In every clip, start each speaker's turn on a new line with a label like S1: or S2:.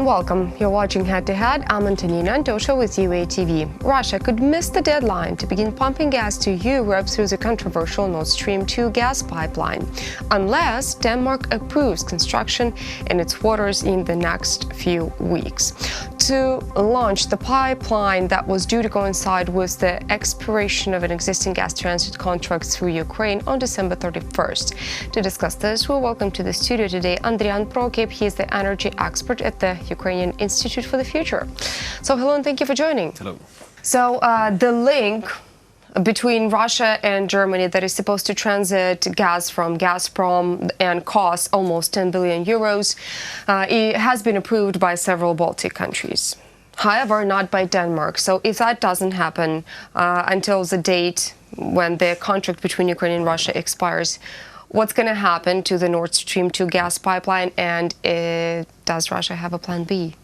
S1: and welcome. You're watching Head to Head. I'm Antonina Antosha with UATV. Russia could miss the deadline to begin pumping gas to Europe through the controversial Nord Stream 2 gas pipeline, unless Denmark approves construction in its waters in the next few weeks. To launch the pipeline that was due to coincide with the expiration of an existing gas transit contract through Ukraine on December 31st. To discuss this, we welcome to the studio today Andrian Prokip. He is the energy expert at the Ukrainian Institute for the Future. So hello and thank you for joining.
S2: Hello.
S1: So the link between Russia and Germany that is supposed to transit gas from Gazprom and cost almost 10 billion euros, it has been approved by several Baltic countries. However, not by Denmark. So if that doesn't happen until the date when the contract between Ukraine and Russia expires, what's going to happen to the Nord Stream 2 gas pipeline, and does Russia have a plan B?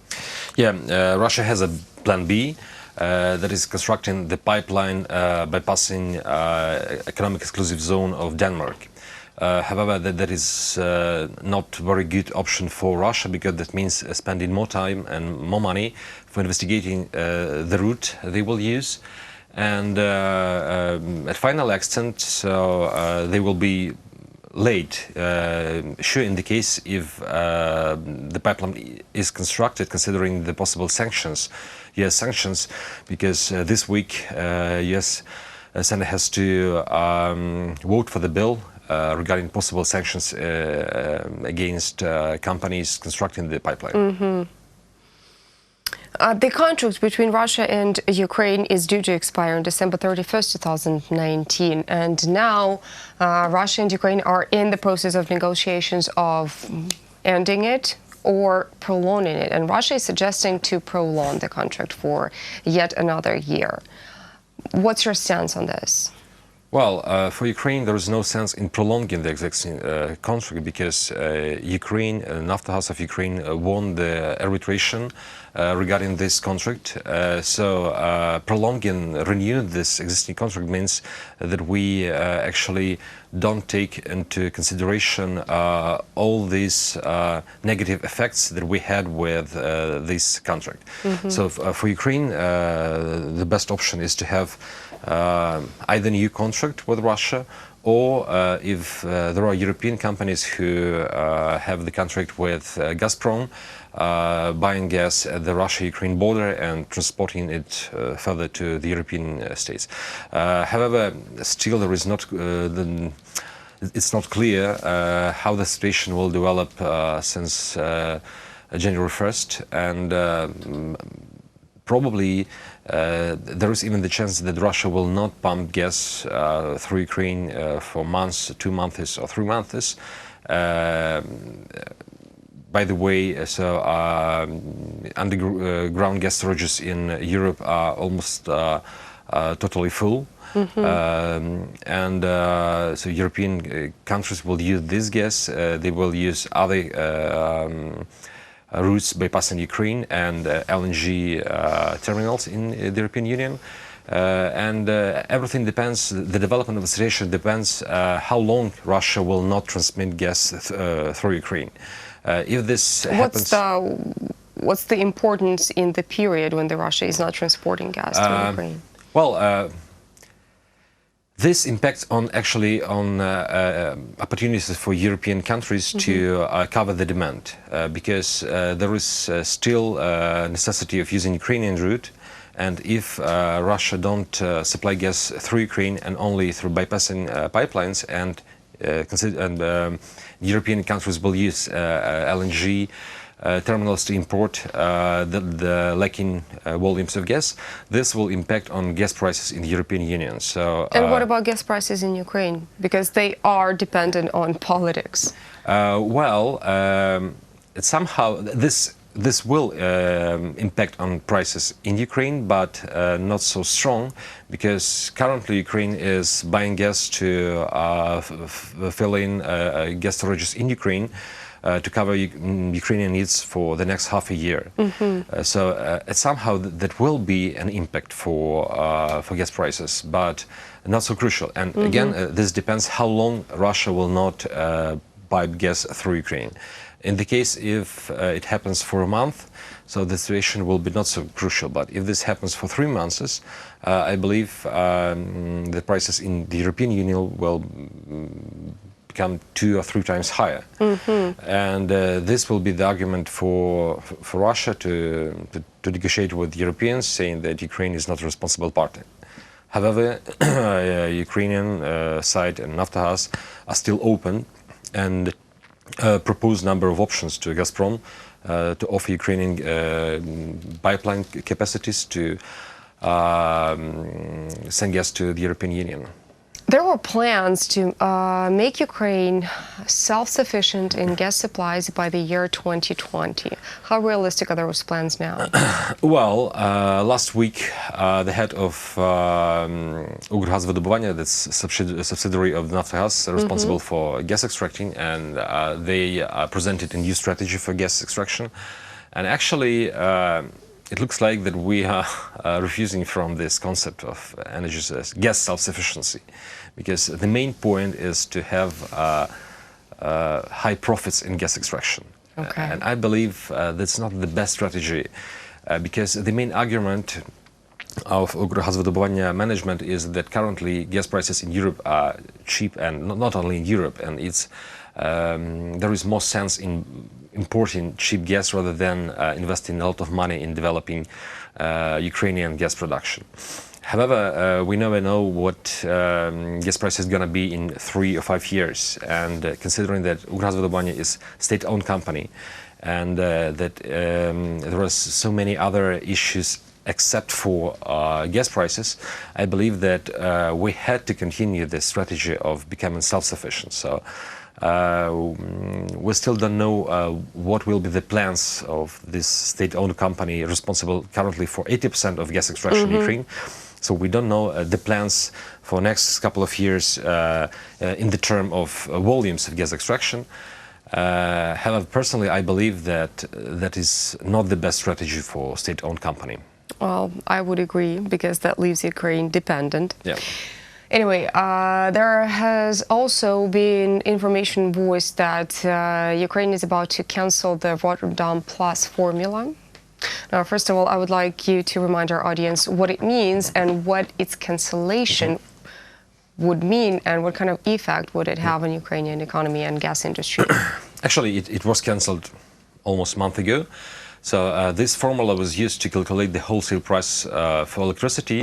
S2: Yeah, Russia has a plan B. That is constructing the pipeline bypassing economic exclusive zone of Denmark. However, that is not very good option for Russia, because that means spending more time and more money for investigating the route they will use. And at final extent, so they will be late, sure, in the case if the pipeline is constructed, considering the possible sanctions, US sanctions, because this week US Senate has to vote for the bill regarding possible sanctions against companies constructing the pipeline.
S1: Mm-hmm. The contract between Russia and Ukraine is due to expire on December 31st, 2019. And now Russia and Ukraine are in the process of negotiations of ending it or prolonging it. And Russia is suggesting to prolong the contract for yet another year. What's your stance on this?
S2: Well, for Ukraine, there is no sense in prolonging the existing contract, because Ukraine, Naftogaz House of Ukraine, won the arbitration regarding this contract. So prolonging, renewing this existing contract means that we actually don't take into consideration all these negative effects that we had with this contract. Mm-hmm. So for Ukraine, the best option is to have either new contract with Russia, or if there are European companies who have the contract with Gazprom, buying gas at the Russia-Ukraine border and transporting it further to the European states. However, still there is not it's not clear how the situation will develop since January 1st, and probably there is even the chance that Russia will not pump gas through Ukraine for months, 2 months or 3 months. By the way, so underground gas storages in Europe are almost totally full. Mm-hmm. So European countries will use this gas. They will use other routes bypassing Ukraine and LNG terminals in the European Union. And everything depends, the development of the situation depends how long Russia will not transmit gas through Ukraine. If this happens...
S1: What's the importance in the period when the Russia is not transporting gas to Ukraine?
S2: Well, this impacts on actually on opportunities for European countries to cover the demand, because there is still necessity of using Ukrainian route, and if Russia don't supply gas through Ukraine and only through bypassing pipelines, and European countries will use LNG terminals to import the lacking volumes of gas, this will impact on gas prices in the European Union. So,
S1: and what about gas prices in Ukraine? Because they are dependent on politics.
S2: Somehow this will impact on prices in Ukraine, but not so strong, because currently Ukraine is buying gas to fill in gas storages in Ukraine to cover Ukrainian needs for the next half a year. Mm-hmm. So somehow that will be an impact for gas prices, but not so crucial. And again, this depends how long Russia will not pipe gas through Ukraine. In the case if it happens for a month, so the situation will be not so crucial. But if this happens for 3 months, I believe the prices in the European Union will become 2 or 3 times higher. And this will be the argument for Russia to negotiate with Europeans, saying that Ukraine is not a responsible party. However, Ukrainian side and Naftahaz are still open and propose number of options to Gazprom to offer Ukrainian pipeline capacities to send gas to the European Union.
S1: There were plans to make Ukraine self-sufficient in gas supplies by the year 2020. How realistic are those plans now?
S2: Well, last week, the head of Укргазвидобування, that's a subsidiary of Naftahaz, responsible for gas extracting, and they presented a new strategy for gas extraction. And actually, it looks like that we are refusing from this concept of energy gas self-sufficiency, because the main point is to have high profits in gas extraction.
S1: Okay.
S2: And I believe that's not the best strategy, because the main argument of Укргазвидобування management is that currently gas prices in Europe are cheap, and not only in Europe, and it's there is more sense in importing cheap gas rather than investing a lot of money in developing Ukrainian gas production. However, we never know what gas price is going to be in 3 or 5 years, and considering that Укргазвидобування is state-owned company, and that there are so many other issues except for gas prices, I believe that we had to continue the strategy of becoming self-sufficient. So we still don't know what will be the plans of this state-owned company responsible currently for 80% of gas extraction in Ukraine. So we don't know the plans for next couple of years in the term of volumes of gas extraction. However, personally, I believe that that is not the best strategy for state-owned company.
S1: Well, I would agree, because that leaves Ukraine dependent.
S2: Yeah.
S1: Anyway, there has also been information voiced that Ukraine is about to cancel the Rotterdam Plus formula. Now, first of all, I would like you to remind our audience what it means and what its cancellation would mean, and what kind of effect would it have on Ukrainian economy and gas industry.
S2: Actually, it was cancelled almost a month ago. So this formula was used to calculate the wholesale price for electricity,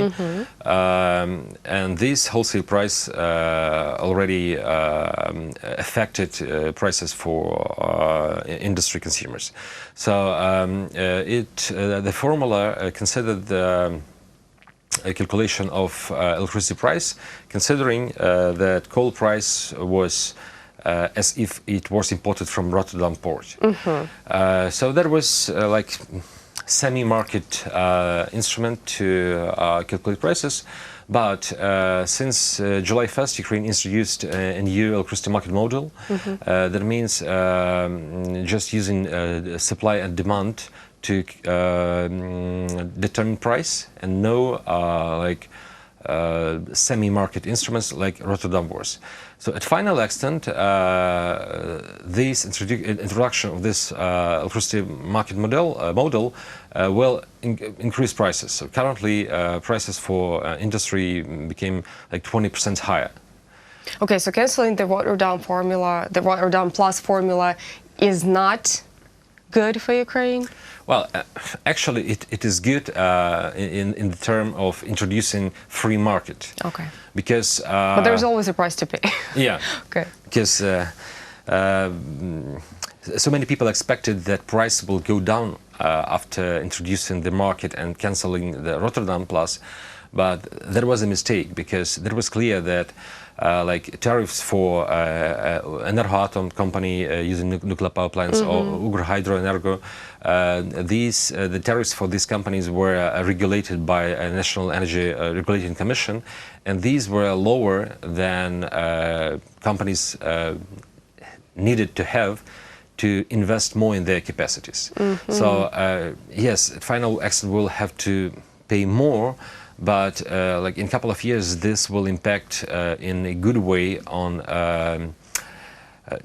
S2: and this wholesale price already affected prices for industry consumers. So the formula considered the calculation of electricity price, considering that coal price was as if it was imported from Rotterdam port. So there was like semi-market instrument to calculate prices, but since July 1st, Ukraine introduced a new electricity market model. That means just using supply and demand to determine price, and no semi-market instruments like Rotterdam was. So at final extent, this introduction of this electricity market model will increase prices. So currently, prices for industry became like 20% higher.
S1: Okay, so canceling the Rotterdam formula, the Rotterdam Plus formula, is not good for Ukraine?
S2: Well, actually, it is good in the term of introducing free market.
S1: Okay.
S2: Because
S1: but there's always a price to pay.
S2: Yeah.
S1: Okay.
S2: Because so many people expected that price will go down after introducing the market and canceling the Rotterdam Plus, but that was a mistake, because there was clear that like tariffs for Energoatom company using nuclear power plants, or Ukrhydroenergo, the tariffs for these companies were regulated by a National Energy Regulating Commission, and these were lower than companies needed to have to invest more in their capacities. So yes, final extent will have to pay more, but like in a couple of years, this will impact in a good way on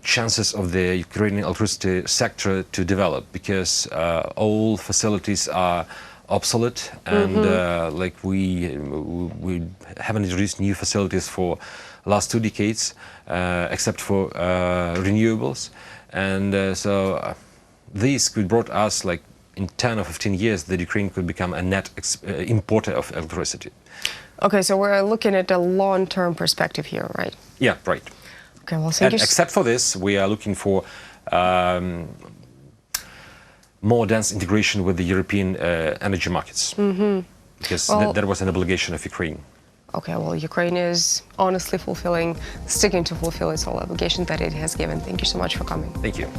S2: chances of the Ukrainian electricity sector to develop, because all facilities are obsolete, and like we haven't introduced new facilities for last 2 decades, except for renewables, and so this could brought us, like, in 10 or 15 years, that Ukraine could become a net importer of electricity.
S1: Okay, so we're looking at a long-term perspective here, right?
S2: Yeah, right.
S1: Okay, well, thank you.
S2: Except for this, we are looking for more dense integration with the European energy markets, because that was an obligation of Ukraine.
S1: Okay, well, Ukraine is honestly sticking to fulfill its whole obligation that it has given. Thank you so much for coming.
S2: Thank you.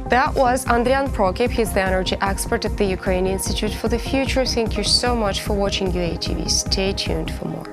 S1: That was Andrian Prokip. He's the energy expert at the Ukrainian Institute for the Future. Thank you so much for watching UATV. Stay tuned for more.